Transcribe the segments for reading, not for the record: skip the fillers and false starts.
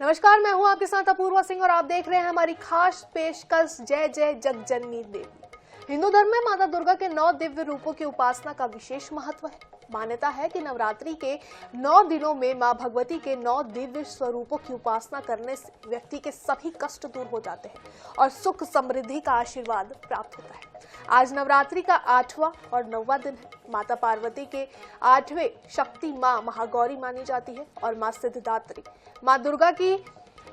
नमस्कार, मैं हूं आपके साथ अपूर्वा सिंह और आप देख रहे हैं हमारी खास पेशकश जय जय जगजननी देवी। हिंदू धर्म में माता दुर्गा के 9 दिव्य रूपों की उपासना का विशेष महत्व है। मान्यता है कि नवरात्रि के 9 दिनों में मां भगवती के 9 दिव्य स्वरूपों की उपासना करने से व्यक्ति के सभी कष्ट दूर हो जाते हैं और सुख समृद्धि का आशीर्वाद प्राप्त होता है। आज नवरात्रि का 8वां और 9वां दिन है। माता पार्वती के 8वें शक्ति मां महागौरी मानी जाती है और मां सिद्धिदात्री मां दुर्गा की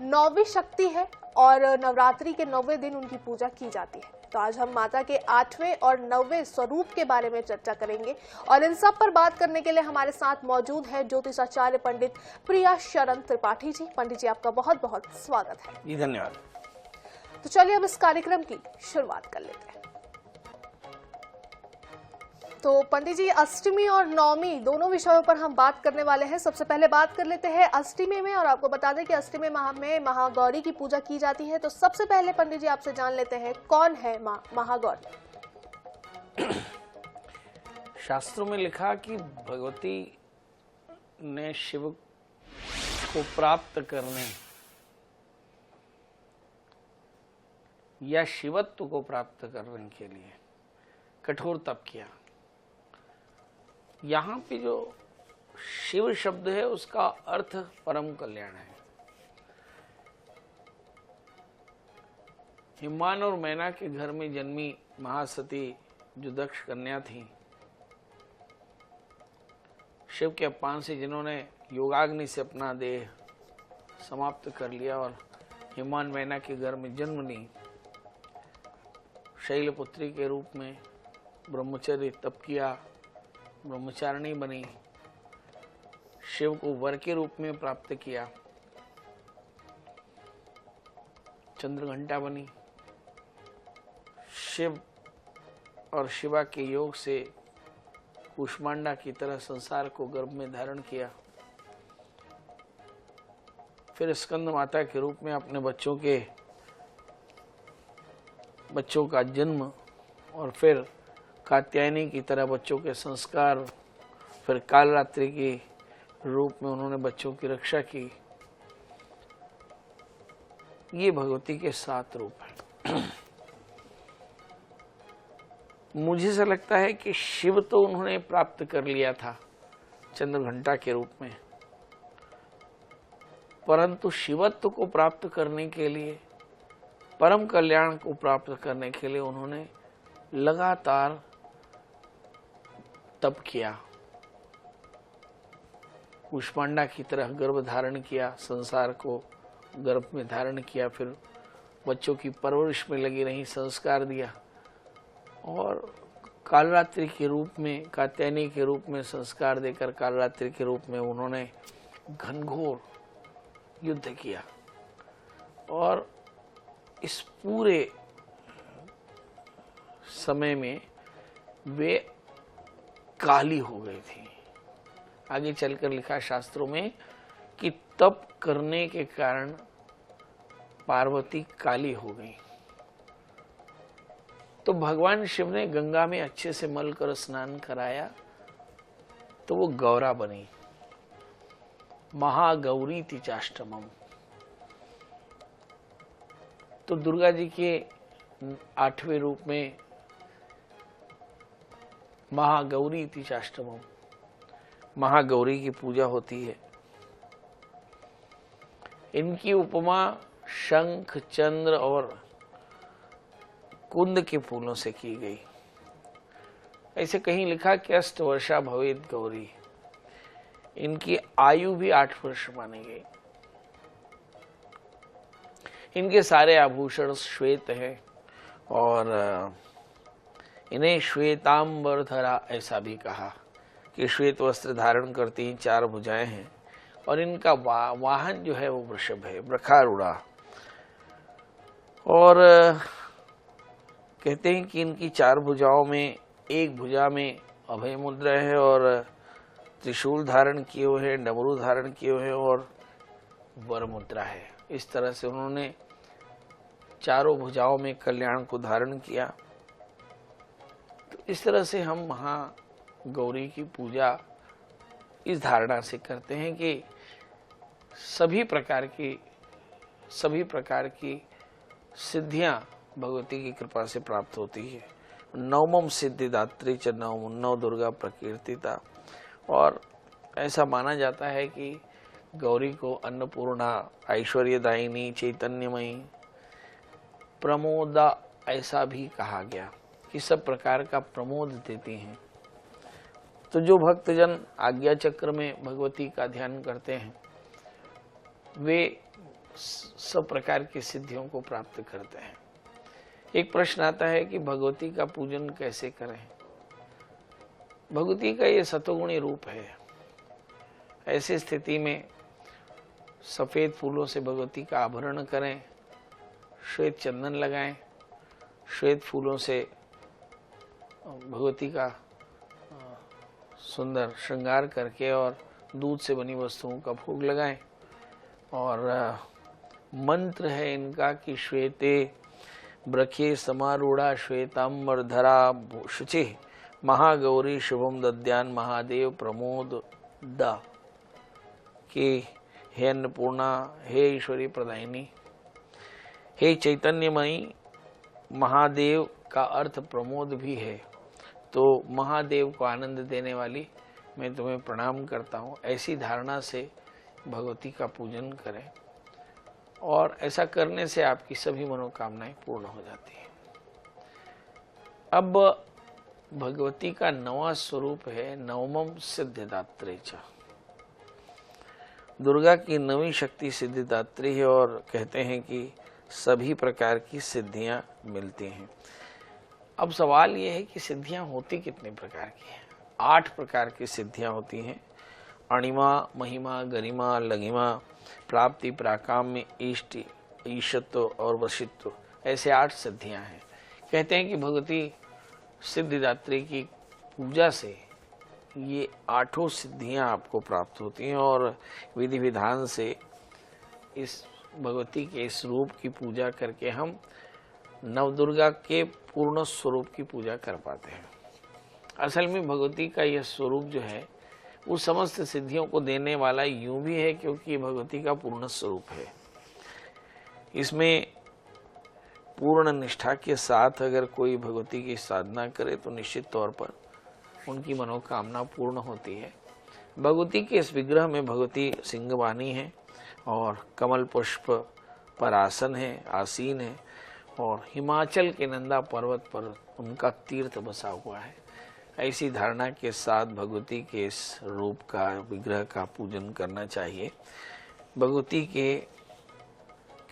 9वीं शक्ति है और नवरात्रि के 9वें दिन उनकी पूजा की जाती है। तो आज हम माता के 8वें और 9वें स्वरूप के बारे में चर्चा करेंगे और इन सब पर बात करने के लिए हमारे साथ मौजूद है ज्योतिषाचार्य पंडित प्रिया शरण त्रिपाठी जी। पंडित जी, आपका बहुत बहुत स्वागत है। जी धन्यवाद। तो चलिए अब इस कार्यक्रम की शुरुआत कर लेते हैं। तो पंडित जी, अष्टमी और नवमी दोनों विषयों पर हम बात करने वाले हैं। सबसे पहले बात कर लेते हैं अष्टमी में, और आपको बता दें कि अष्टमी में महागौरी की पूजा की जाती है। तो सबसे पहले पंडित जी आपसे जान लेते हैं, कौन है मां महागौरी? शास्त्रों में लिखा कि भगवती ने शिव को प्राप्त करने या शिवत्व को प्राप्त करने के लिए कठोर तप किया। यहाँ पे जो शिव शब्द है उसका अर्थ परम कल्याण है। हिमान और मैना के घर में जन्मी महासती जो दक्ष कन्या थी, शिव के अपमान से जिन्होंने योगाग्नि से अपना देह समाप्त कर लिया और हिमान मैना के घर में जन्म ली, शैलपुत्री के रूप में ब्रह्मचर्य तप किया, ब्रह्मचारिणी बनी, शिव को वर के रूप में प्राप्त किया, चंद्रघंटा बनी, शिव और शिवा के योग से कूष्मांडा की तरह संसार को गर्भ में धारण किया, फिर स्कंद माता के रूप में अपने बच्चों का जन्म और फिर कात्यायनी की तरह बच्चों के संस्कार, फिर कालरात्रि के रूप में उन्होंने बच्चों की रक्षा की। ये भगवती के 7 रूप हैं। मुझे ऐसा लगता है कि शिव तो उन्होंने प्राप्त कर लिया था चंद्रघंटा के रूप में, परंतु शिवत्व को प्राप्त करने के लिए, परम कल्याण को प्राप्त करने के लिए उन्होंने लगातार तप किया, कूष्मांडा की तरह गर्भ धारण किया, संसार को गर्भ में धारण किया, फिर बच्चों की परवरिश में लगी रही, संस्कार दिया और कालरात्रि के रूप में, कात्यायनी के रूप में संस्कार देकर कालरात्रि के रूप में उन्होंने घनघोर युद्ध किया और इस पूरे समय में वे काली हो गई थी। आगे चलकर लिखा शास्त्रों में कि तप करने के कारण पार्वती काली हो गई। तो भगवान शिव ने गंगा में अच्छे से मल कर स्नान कराया तो वो गौरा बनी, महागौरी तीचाष्टमम। तो दुर्गा जी के 8वें रूप में महागौरी तीचाष्टमम, महागौरी की पूजा होती है। इनकी उपमा शंख, चंद्र और कुंद के फूलों से की गई। ऐसे कहीं लिखा कि 8 वर्षा भवेत गौरी। इनकी आयु भी 8 वर्ष मानी गई। इनके सारे आभूषण श्वेत हैं और इन्हें श्वेतांबरधरा ऐसा भी कहा कि श्वेत वस्त्र धारण करती हैं, 4 भुजाएं हैं और इनका वाहन जो है वो वृषभ है, वृखारूढ़ा। और कहते हैं कि इनकी 4 भुजाओं में एक भुजा में अभय मुद्रा है और त्रिशूल धारण किए हुए हैं, डमरू धारण किए हुए हैं और वर मुद्रा है। इस तरह से उन्होंने चारों भुजाओं में कल्याण को धारण किया। तो इस तरह से हम महागौरी की पूजा इस धारणा से करते हैं कि सभी प्रकार की सभी प्रकार की सिद्धियां भगवती की कृपा से प्राप्त होती है। नवमम सिद्धिदात्री च नव दुर्गा प्रकीर्तिता। और ऐसा माना जाता है कि गौरी को अन्नपूर्णा, ऐश्वर्यदायिनी, चैतन्यमयी, प्रमोदा ऐसा भी कहा गया कि सब प्रकार का प्रमोद देती हैं। तो जो भक्तजन आज्ञा चक्र में भगवती का ध्यान करते हैं वे सब प्रकार की सिद्धियों को प्राप्त करते हैं। एक प्रश्न आता है कि भगवती का पूजन कैसे करें। भगवती का ये सतोगुणी रूप है। ऐसी स्थिति में सफेद फूलों से भगवती का आभरण करें, श्वेत चंदन लगाएं, श्वेत फूलों से भगवती का सुंदर श्रृंगार करके और दूध से बनी वस्तुओं का भोग लगाएं। और मंत्र है इनका कि श्वेते ब्रखे समारूढ़ा श्वेतांबरधरा शुचि महागौरी शुभम दद्यान महादेव प्रमोद दा। कि हे अन्नपूर्णा, हे ईश्वरी प्रदायिनी, हे चैतन्यमयी, महादेव का अर्थ प्रमोद भी है, तो महादेव को आनंद देने वाली मैं तुम्हें प्रणाम करता हूँ। ऐसी धारणा से भगवती का पूजन करें और ऐसा करने से आपकी सभी मनोकामनाएं पूर्ण हो जाती हैं। अब भगवती का नवा स्वरूप है नवमम सिद्धिदात्री च। दुर्गा की नवी शक्ति सिद्धिदात्री है और कहते हैं कि सभी प्रकार की सिद्धियां मिलती हैं। अब सवाल यह है कि सिद्धियां होती कितने प्रकार की हैं। 8 प्रकार की सिद्धियां होती हैं। अणिमा, महिमा, गरिमा, लघिमा, प्राप्ति, प्राकाम्य, इष्ट, ईशत्व और वशित्व, ऐसे 8 सिद्धियां हैं। कहते हैं कि भगवती सिद्धिदात्री की पूजा से ये 8 सिद्धियां आपको प्राप्त होती हैं और विधि विधान से इस भगवती के इस रूप की पूजा करके हम नवदुर्गा के पूर्ण स्वरूप की पूजा कर पाते हैं। असल में भगवती का यह स्वरूप जो है वो समस्त सिद्धियों को देने वाला यूं भी है क्योंकि भगवती का पूर्ण स्वरूप है। इसमें पूर्ण निष्ठा के साथ अगर कोई भगवती की साधना करे तो निश्चित तौर पर उनकी मनोकामना पूर्ण होती है। भगवती के इस विग्रह में भगवती सिंहवाहिनी है और कमल पुष्प पर आसन है, आसीन है और हिमाचल के नंदा पर्वत पर उनका तीर्थ बसा हुआ है। ऐसी धारणा के साथ भगवती के इस रूप का, विग्रह का पूजन करना चाहिए। भगवती के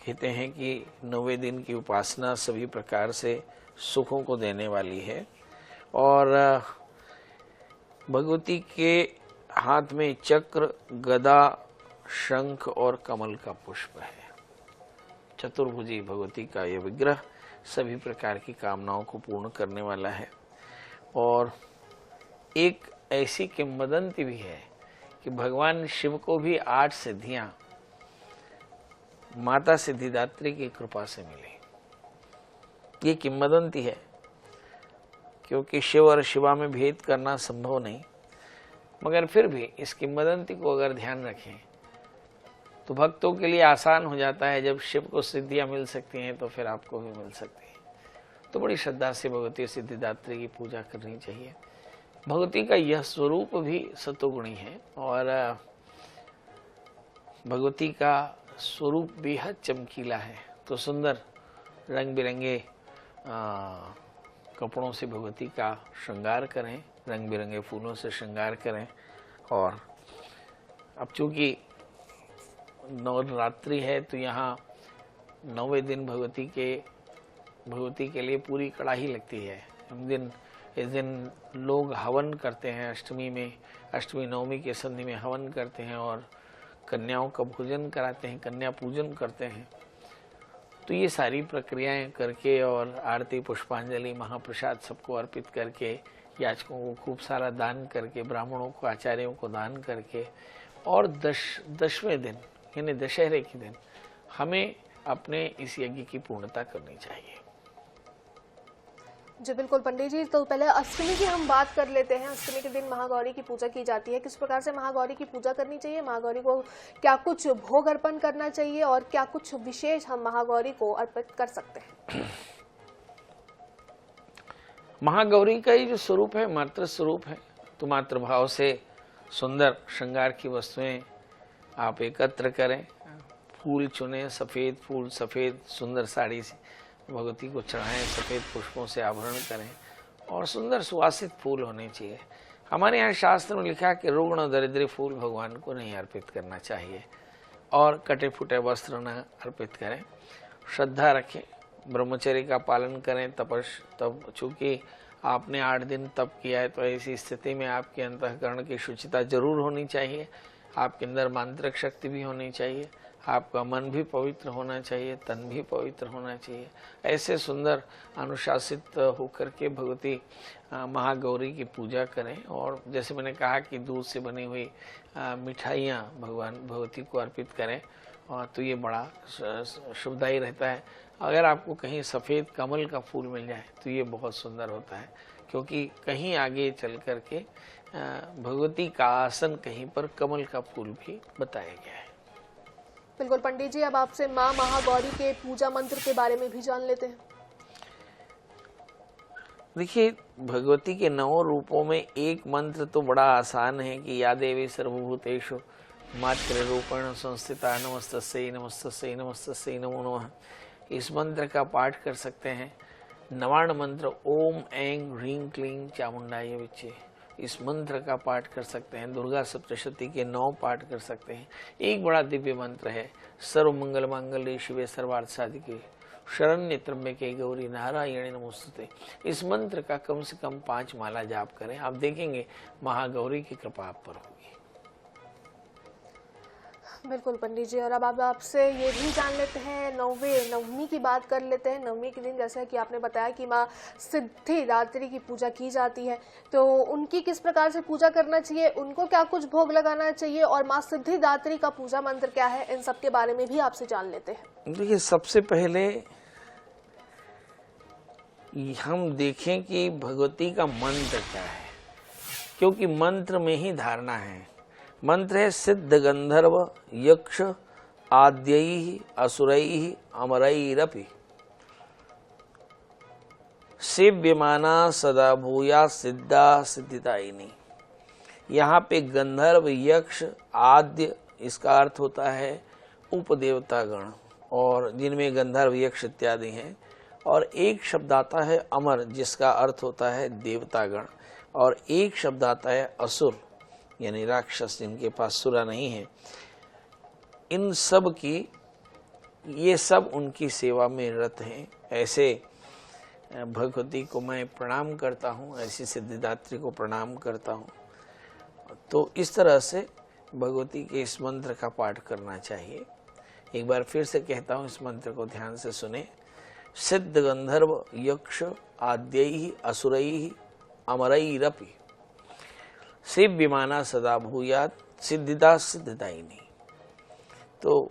कहते हैं कि 9वें दिन की उपासना सभी प्रकार से सुखों को देने वाली है और भगवती के हाथ में चक्र, गदा, शंख और कमल का पुष्प है। चतुर्भुजी भगवती का यह विग्रह सभी प्रकार की कामनाओं को पूर्ण करने वाला है। और एक ऐसी किंवदंती भी है कि भगवान शिव को भी 8 सिद्धियां माता सिद्धिदात्री की कृपा से मिली। ये किंवदंती है क्योंकि शिव और शिवा में भेद करना संभव नहीं, मगर फिर भी इस किंवदंती को अगर ध्यान रखें तो भक्तों के लिए आसान हो जाता है। जब शिव को सिद्धियां मिल सकती हैं तो फिर आपको भी मिल सकती है। तो बड़ी श्रद्धा से भगवती सिद्धिदात्री की पूजा करनी चाहिए। भगवती का यह स्वरूप भी सतोगुणी है और भगवती का स्वरूप बेहद चमकीला है। तो सुंदर रंग बिरंगे कपड़ों से भगवती का श्रृंगार करें, रंग बिरंगे फूलों से श्रृंगार करें। और अब चूंकि नवरात्रि है तो यहाँ 9वें दिन भगवती के लिए पूरी कड़ाही लगती है। इस दिन लोग हवन करते हैं। अष्टमी नवमी के संधि में हवन करते हैं और कन्याओं का भोजन कराते हैं, कन्या पूजन करते हैं। तो ये सारी प्रक्रियाएं करके और आरती, पुष्पांजलि, महाप्रसाद सबको अर्पित करके, याचकों को खूब सारा दान करके, ब्राह्मणों को, आचार्यों को दान करके और 10वें दिन यानी दशहरे के दिन हमें अपने इस यज्ञ की पूर्णता करनी चाहिए। जी बिल्कुल पंडित जी, तो पहले अष्टमी की हम बात कर लेते हैं। अष्टमी के दिन महागौरी की पूजा की जाती है, किस प्रकार से महागौरी की पूजा करनी चाहिए, महागौरी को क्या कुछ भोग अर्पण करना चाहिए और क्या कुछ विशेष हम महागौरी को अर्पित कर सकते हैं? महागौरी का ही जो स्वरूप है मातृ स्वरूप है, तो मातृभाव से सुंदर श्रृंगार की वस्तुएं आप एकत्र करें, फूल चुनें, सफ़ेद फूल, सफ़ेद सुंदर साड़ी से भगवती को चढ़ाएं, सफ़ेद पुष्पों से आवरण करें और सुंदर सुवासित फूल होने चाहिए। हमारे यहाँ शास्त्र में लिखा है कि रुग्ण दरिद्र फूल भगवान को नहीं अर्पित करना चाहिए और कटे फुटे वस्त्र न अर्पित करें। श्रद्धा रखें, ब्रह्मचर्य का पालन करें, तब चूँकि आपने 8 दिन तप किया है तो ऐसी स्थिति में आपके अंतःकरण की शुचिता जरूर होनी चाहिए, आपके अंदर मांत्रिक शक्ति भी होनी चाहिए, आपका मन भी पवित्र होना चाहिए, तन भी पवित्र होना चाहिए। ऐसे सुंदर अनुशासित होकर के भगवती महागौरी की पूजा करें। और जैसे मैंने कहा कि दूध से बनी हुई मिठाइयाँ भगवती को अर्पित करें और तो ये बड़ा शुभदायी रहता है। अगर आपको कहीं सफ़ेद कमल का फूल मिल जाए तो ये बहुत सुंदर होता है, क्योंकि कहीं आगे चल कर के भगवती का आसन कहीं पर कमल का फूल भी बताया गया है। बिल्कुल पंडित जी, अब आपसे माँ महागौरी के पूजा मंत्र के बारे में भी जान लेते हैं। देखिए, भगवती के 9 रूपों में एक मंत्र तो बड़ा आसान है कि या देवी सर्वभूतेषु मातृ रूपेण संस्थिता नमस्तस्यै नमस्तस्यै नमस्तस्यै नमो नमः। इस मंत्र का पाठ कर सकते हैं। नवाण मंत्र ओम ऐं ह्रीं क्लीं चामुंडाय विच्चे, इस मंत्र का पाठ कर सकते हैं। दुर्गा सप्तशती के 9 पाठ कर सकते हैं। एक बड़ा दिव्य मंत्र है सर्व मंगल मांगल्ये शिवे सर्वार्थ साधिके शरण्य त्र्यंबके गौरी नारायणी नमोस्तुते। इस मंत्र का कम से कम 5 माला जाप करें, आप देखेंगे महागौरी की कृपा आप पर होगी। बिल्कुल पंडित जी, और अब आपसे ये भी जान लेते हैं, नवमी की बात कर लेते हैं। नवमी के दिन जैसा कि आपने बताया कि माँ सिद्धिदात्री की पूजा की जाती है, तो उनकी किस प्रकार से पूजा करना चाहिए, उनको क्या कुछ भोग लगाना चाहिए और माँ सिद्धिदात्री का पूजा मंत्र क्या है, इन सब के बारे में भी आपसे जान लेते हैं। देखिए, सबसे पहले हम देखें कि भगवती का मंत्र क्या है, क्योंकि मंत्र में ही धारणा है। मंत्र है सिद्ध गंधर्व यक्ष आद्यैः असुरैः अमरैरपि सेव्यमाना सदा भूया सिद्धा सिद्धिदायिनी। यहाँ पे गंधर्व यक्ष आद्य, इसका अर्थ होता है उपदेवतागण, और जिनमें गंधर्व यक्ष इत्यादि हैं। और एक शब्द आता है अमर, जिसका अर्थ होता है देवतागण, और एक शब्द आता है असुर यानी राक्षस, जिनके पास सुरा नहीं है। इन सब की, ये सब उनकी सेवा में रत हैं। ऐसे भगवती को मैं प्रणाम करता हूँ, ऐसी सिद्धिदात्री को प्रणाम करता हूँ। तो इस तरह से भगवती के इस मंत्र का पाठ करना चाहिए। एक बार फिर से कहता हूँ, इस मंत्र को ध्यान से सुने। सिद्ध गंधर्व यक्ष आद्यैः असुरैः अमरैरपि सेव्यमाना सदा भूयात सिद्धिदा सिद्धिदायिनी। तो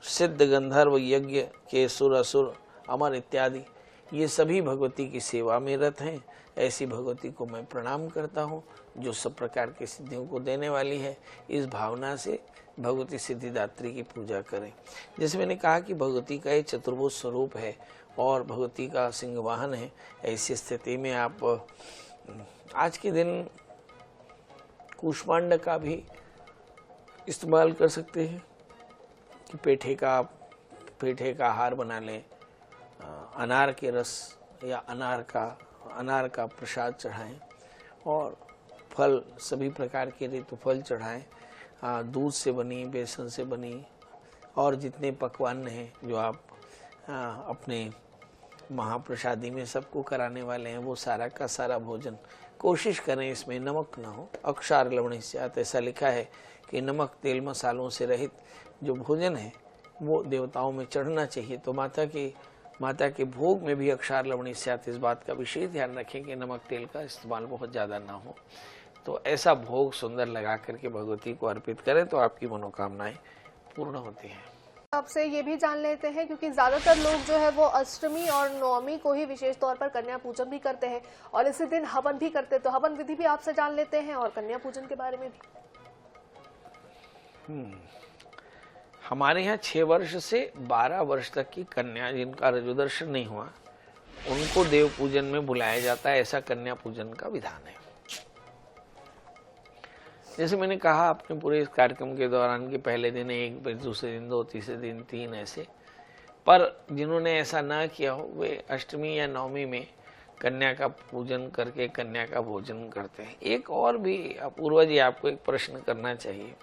सिद्ध गंधर्व यज्ञ के सुर असुर अमर इत्यादि ये सभी भगवती की सेवा में रत हैं। ऐसी भगवती को मैं प्रणाम करता हूँ, जो सब प्रकार की सिद्धियों को देने वाली है। इस भावना से भगवती सिद्धिदात्री की पूजा करें। जैसे मैंने कहा कि भगवती का एक चतुर्भुज स्वरूप है और भगवती का सिंह वाहन है। ऐसी स्थिति में आप आज के दिन कूष्मांड का भी इस्तेमाल कर सकते हैं कि पेठे का हार बना लें, अनार के रस या अनार का प्रसाद चढ़ाएं और फल, सभी प्रकार के ऋतु फल चढ़ाएं। दूध से बनी, बेसन से बनी और जितने पकवान हैं जो आप अपने महाप्रसादी में सबको कराने वाले हैं, वो सारा का सारा भोजन कोशिश करें इसमें नमक ना हो। अक्षार लवणस्यात्, ऐसा लिखा है कि नमक तेल मसालों से रहित जो भोजन है वो देवताओं में चढ़ना चाहिए। तो माता के भोग में भी अक्षार लवणस्यात्, इस बात का विशेष ध्यान रखें कि नमक तेल का इस्तेमाल बहुत ज़्यादा ना हो। तो ऐसा भोग सुंदर लगा करके भगवती को अर्पित करें तो आपकी मनोकामनाएं पूर्ण होती हैं। आपसे ये भी जान लेते हैं, क्योंकि ज़्यादातर लोग जो है वो अष्टमी और नवमी को ही विशेष तौर पर कन्या पूजन भी करते हैं और इसी दिन हवन भी करते हैं, तो हवन विधि भी आपसे जान लेते हैं और कन्या पूजन के बारे में भी। हमारे यहाँ 6 वर्ष से 12 वर्ष तक की कन्या जिनका रजोदर्शन नहीं हुआ उनको देव पूजन में बुलाया जाता है। ऐसा कन्या पूजन का विधान है। जैसे मैंने कहा अपने पूरे इस कार्यक्रम के दौरान कि पहले दिन 1, फिर दूसरे दिन 2, तीसरे दिन 3 ऐसे, पर जिन्होंने ऐसा ना किया हो वे अष्टमी या नवमी में कन्या का पूजन करके कन्या का भोजन करते हैं। एक और भी अपूर्वा जी आपको एक प्रश्न करना चाहिए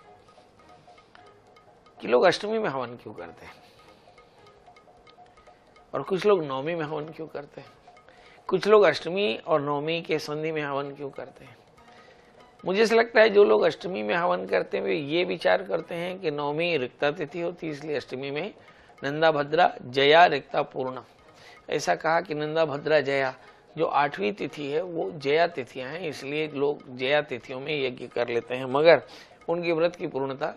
कि लोग अष्टमी में हवन क्यों करते हैं और कुछ लोग नवमी में हवन क्यों करते हैं, कुछ लोग अष्टमी और नवमी के संधि में हवन क्यों करते हैं। मुझे ऐसा लगता है जो लोग अष्टमी में हवन करते हैं वे ये विचार करते हैं कि नवमी रिक्ता तिथि होती है, इसलिए अष्टमी में नंदा भद्रा जया रिक्ता पूर्ण। ऐसा कहा कि नंदा भद्रा जया जो 8वीं तिथि है वो जया तिथियां हैं, इसलिए लोग जया तिथियों में यज्ञ कर लेते हैं, मगर उनके व्रत की पूर्णता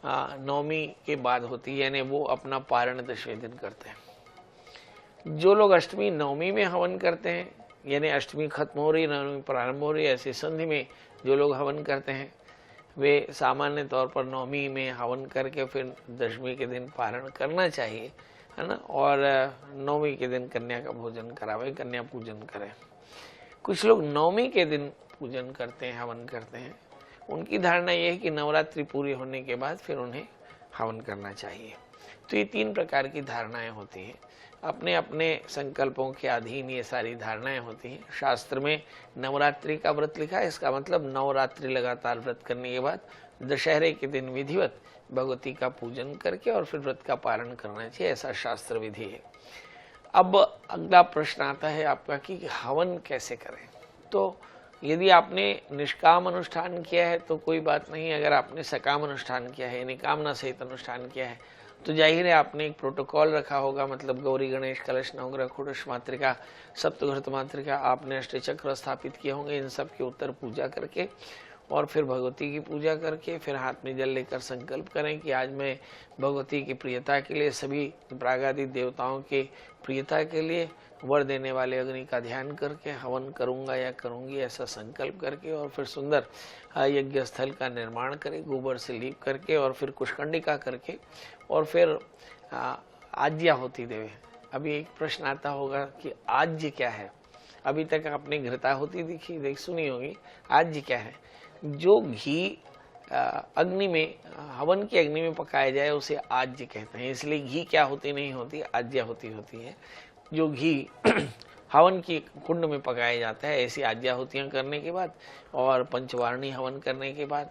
नवमी के बाद होती है, यानी वो अपना पारण 10वें दिन करते हैं। जो लोग अष्टमी नवमी में हवन करते हैं, यानी अष्टमी खत्म हो रही नवमी प्रारंभ हो रही, ऐसी संधि में जो लोग हवन करते हैं वे सामान्य तौर पर नवमी में हवन करके फिर 10वीं के दिन पारण करना चाहिए, है ना, और नवमी के दिन कन्या का भोजन करावे, कन्या पूजन करें। कुछ लोग नवमी के दिन पूजन करते हैं, हवन करते हैं। उनकी धारणा यह है कि नवरात्रि पूरी होने के बाद फिर उन्हें हवन करना चाहिए। तो ये 3 प्रकार की धारणाएं होती हैं। अपने अपने संकल्पों के अधीन ये सारी धारणाएं होती हैं। शास्त्र में नवरात्रि का व्रत लिखा है, इसका मतलब नवरात्रि लगातार व्रत करने के बाद दशहरे के दिन विधिवत भगवती का पूजन करके और फिर व्रत का पारण करना चाहिए, ऐसा शास्त्र विधि है। अब अगला प्रश्न आता है आपका कि हवन कैसे करें। तो यदि आपने निष्काम अनुष्ठान किया है तो कोई बात नहीं, अगर आपने सकाम अनुष्ठान किया है, निकामना सहित अनुष्ठान किया है, तो जाहिर है आपने एक प्रोटोकॉल रखा होगा, मतलब गौरी गणेश कलश नवग्रह षोडश मातृका सप्तघृत मातृका, आपने अष्टचक्र स्थापित किए होंगे, इन सब के उत्तर पूजा करके और फिर भगवती की पूजा करके फिर हाथ में जल लेकर संकल्प करें कि आज मैं भगवती की प्रियता के लिए, सभी प्रागादि देवताओं के प्रियता के लिए वर देने वाले अग्नि का ध्यान करके हवन करूंगा या करूंगी, ऐसा संकल्प करके और फिर सुंदर यज्ञ स्थल का निर्माण करें गोबर से लीप करके और फिर कुशकंडिका करके और फिर आज्या होती देवे। अभी एक प्रश्न आता होगा कि आज्य क्या है। अभी तक आपने घृता होती देख सुनी होगी, आज्य क्या है। जो घी अग्नि में, हवन की अग्नि में पकाया जाए उसे आज्य कहते हैं, इसलिए घी क्या होती नहीं होती, आज्या होती है। जो घी हवन की कुंड में पकाया जाता है, ऐसी आज्याहुतियां करने के बाद और पंचवार्णी हवन करने के बाद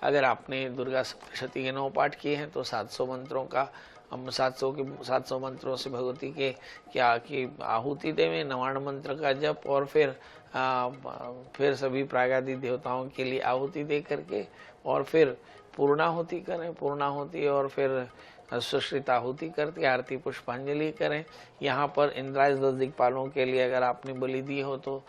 अगर आपने दुर्गा सप्तशती के 9 पाठ किए हैं तो 700 मंत्रों का, हम 700 मंत्रों से भगवती के क्या की आहुति देवें, 99 मंत्र का जप और फिर सभी प्रागादि देवताओं के लिए आहुति दे करके और फिर पूर्णाहुति करें, पूर्णाहुति और फिर सुश्रित आहुति करके आरती पुष्पांजलि करें। यहाँ पर इंद्राज 10 दिक्पालों के लिए अगर आपने बलि दी हो तो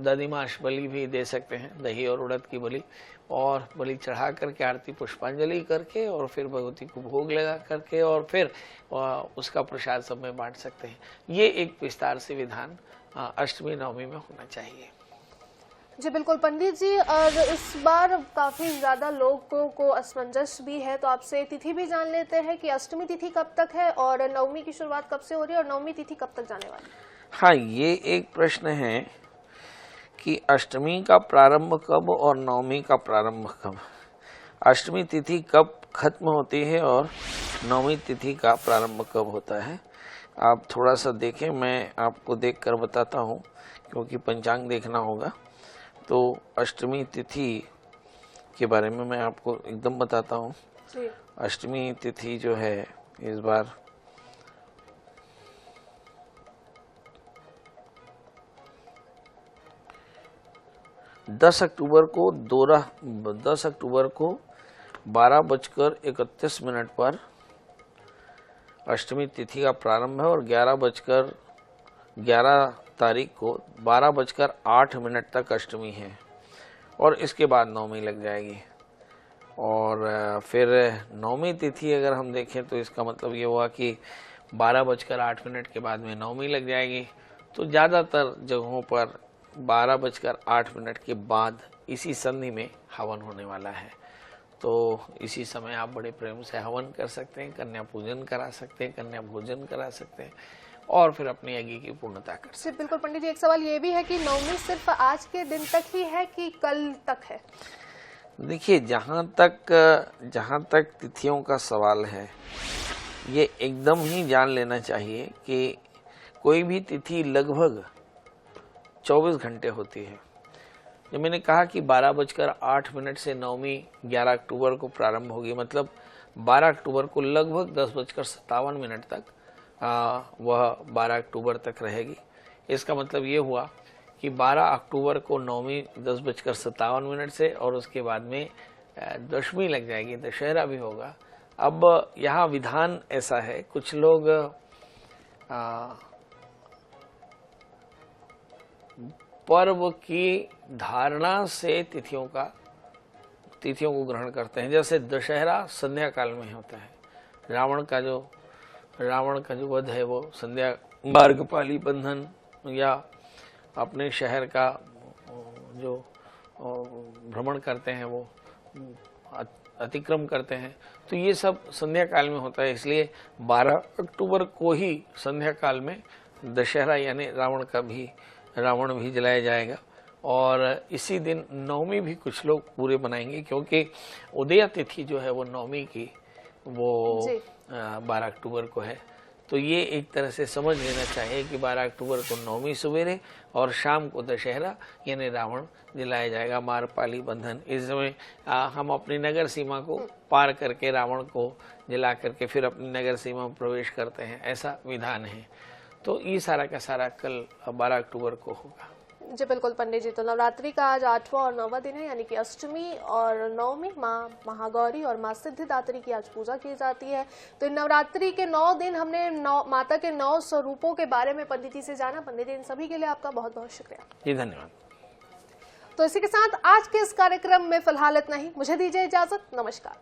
दधिमाश बलि भी दे सकते हैं, दही और उड़द की बलि, और बलि चढ़ा करके आरती पुष्पांजलि करके और फिर भगवती को भोग लगा करके और फिर उसका प्रसाद सब में बांट सकते हैं। ये एक विस्तार से विधान अष्टमी नवमी में होना चाहिए। जी बिल्कुल पंडित जी, और इस बार काफ़ी ज़्यादा लोगों को असमंजस भी है, तो आपसे तिथि भी जान लेते हैं कि अष्टमी तिथि कब तक है और नवमी की शुरुआत कब से हो रही है और नवमी तिथि कब तक जाने वाली है। हाँ, ये एक प्रश्न है कि अष्टमी का प्रारंभ कब और नवमी का प्रारंभ कब, अष्टमी तिथि कब खत्म होती है और नवमी तिथि का प्रारंभ कब होता है। आप थोड़ा सा देखें, मैं आपको देखकर बताता हूँ क्योंकि पंचांग देखना होगा। तो अष्टमी तिथि के बारे में मैं आपको एकदम बताता हूँ। अष्टमी तिथि जो है इस बार दस अक्टूबर को 12:31 पर अष्टमी तिथि का प्रारंभ है और 11 तारीख को 12:08 तक अष्टमी है और इसके बाद नवमी लग जाएगी। और फिर नवमी तिथि अगर हम देखें तो इसका मतलब ये हुआ कि 12:08 के बाद में नवमी लग जाएगी। तो ज़्यादातर जगहों पर 12:08 के बाद इसी संधि में हवन होने वाला है। तो इसी समय आप बड़े प्रेम से हवन कर सकते हैं, कन्या पूजन करा सकते हैं, कन्या भोजन करा सकते हैं और फिर अपनी यज्ञ की पूर्णता कर सकते हैं। जी बिल्कुल पंडित जी, एक सवाल ये भी है कि नवमी सिर्फ आज के दिन तक ही है कि कल तक है? देखिए, जहाँ तक तिथियों का सवाल है, ये एकदम ही जान लेना चाहिए कि कोई भी तिथि लगभग 24 घंटे होती है। जब मैंने कहा कि 12:08 से नवमी 11 अक्टूबर को प्रारंभ होगी, मतलब 12 अक्टूबर को लगभग 10:57 तक वह 12 अक्टूबर तक रहेगी। इसका मतलब ये हुआ कि 12 अक्टूबर को नवमी 10:57 से और उसके बाद में दशमी लग जाएगी, दशहरा भी होगा। अब यहाँ विधान ऐसा है, कुछ लोग पर्व की धारणा से तिथियों को ग्रहण करते हैं। जैसे दशहरा संध्या काल में होता है, रावण का जो वध है वो संध्या, मार्गपाली बंधन या अपने शहर का जो भ्रमण करते हैं वो अतिक्रम करते हैं, तो ये सब संध्या काल में होता है। इसलिए 12 अक्टूबर को ही संध्या काल में दशहरा यानी रावण भी जलाया जाएगा। और इसी दिन नवमी भी कुछ लोग पूरे बनाएंगे, क्योंकि उदया तिथि जो है वो नवमी की वो 12 अक्टूबर को है। तो ये एक तरह से समझ लेना चाहिए कि 12 अक्टूबर को नवमी सवेरे और शाम को दशहरा यानी रावण जलाया जाएगा, मारपाली बंधन। इस समय हम अपनी नगर सीमा को पार करके रावण को जला करके फिर अपनी नगर सीमा में प्रवेश करते हैं, ऐसा विधान है। तो ये सारा का सारा कल 12 अक्टूबर को होगा। जी बिल्कुल पंडित जी, तो नवरात्रि का आज 8वां और 9वां दिन है, यानी कि अष्टमी और नवमी माँ महागौरी और माँ सिद्धिदात्री की आज पूजा की जाती है। तो इन नवरात्रि के 9 दिन हमने माता के 9 स्वरूपों के बारे में पंडित जी से जाना। पंडित जी, इन सभी के लिए आपका बहुत बहुत शुक्रिया। जी धन्यवाद। तो इसी के साथ आज के इस कार्यक्रम में फिलहाल इतना ही। मुझे दीजिए इजाजत, नमस्कार।